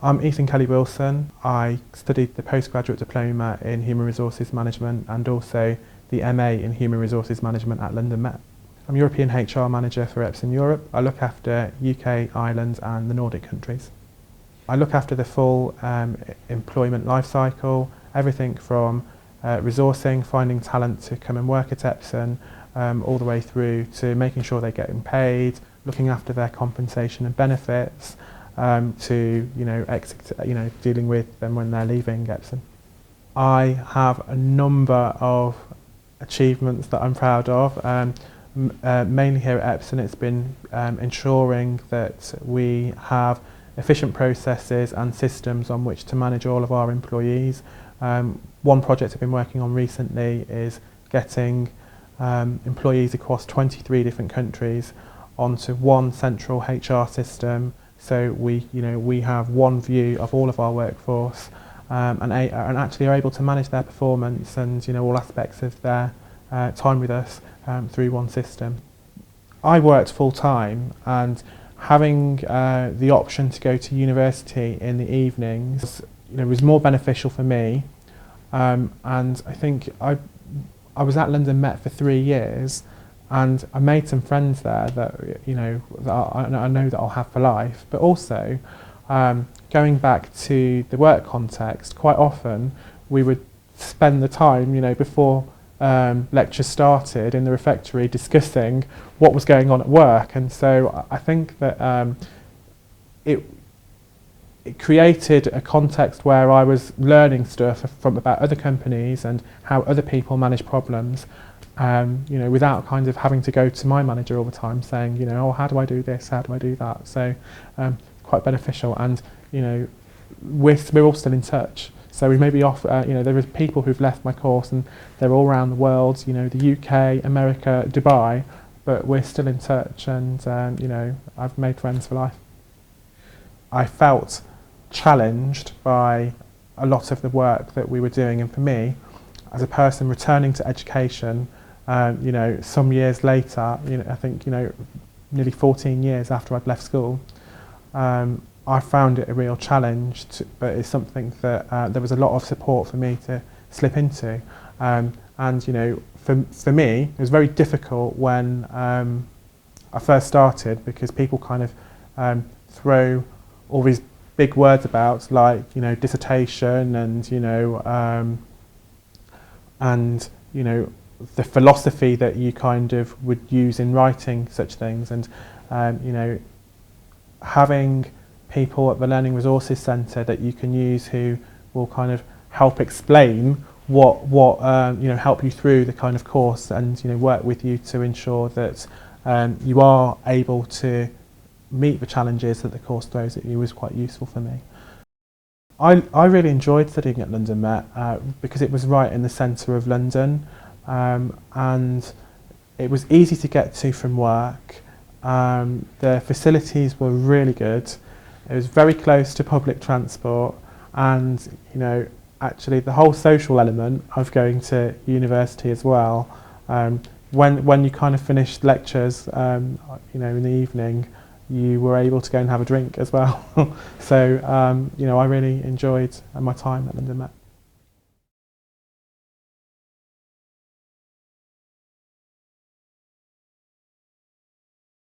I'm Ethan Kelly-Wilson. I studied the postgraduate diploma in Human Resources Management and also the MA in Human Resources Management at London Met. I'm European HR Manager for Epson Europe. I look after UK, Ireland and the Nordic countries. I look after the full employment life cycle, everything from resourcing, finding talent to come and work at Epson, all the way through to making sure they're getting paid, looking after their compensation and benefits, to dealing with them when they're leaving Epson. I have a number of achievements that I'm proud of. Mainly here at Epson, it's been ensuring that we have efficient processes and systems on which to manage all of our employees. One project I've been working on recently is getting employees across 23 different countries onto one central HR system, so we have one view of all of our workforce and actually are able to manage their performance and all aspects of their time with us through one system. I worked full time, and having the option to go to university in the evenings was more beneficial for me, and I think I was at London Met for 3 years, and I made some friends there that I know that I'll have for life. But also, going back to the work context, quite often we would spend the time before lectures started in the refectory discussing what was going on at work, and so I think that it created a context where I was learning stuff from about other companies and how other people manage problems, without kind of having to go to my manager all the time saying, oh, how do I do this, how do I do that? So quite beneficial, and we're all still in touch. So we may be off, there are people who've left my course and they're all around the world, the UK, America, Dubai, but we're still in touch, and I've made friends for life. I felt challenged by a lot of the work that we were doing, and for me, as a person returning to education, some years later, I think nearly 14 years after I'd left school, I found it a real challenge, but it's something that there was a lot of support for me to slip into. And for me, it was very difficult when I first started, because people kind of throw all these big words about, like dissertation and the philosophy that you kind of would use in writing such things, and having people at the Learning Resources Centre that you can use who will kind of help explain what help you through the kind of course, and work with you to ensure that you are able to meet the challenges that the course throws at you was quite useful for me. I really enjoyed studying at London Met because it was right in the centre of London, and it was easy to get to from work. The facilities were really good. It was very close to public transport, and actually the whole social element of going to university as well. When you kind of finished lectures, in the evening, you were able to go and have a drink as well. So I really enjoyed my time at London Met.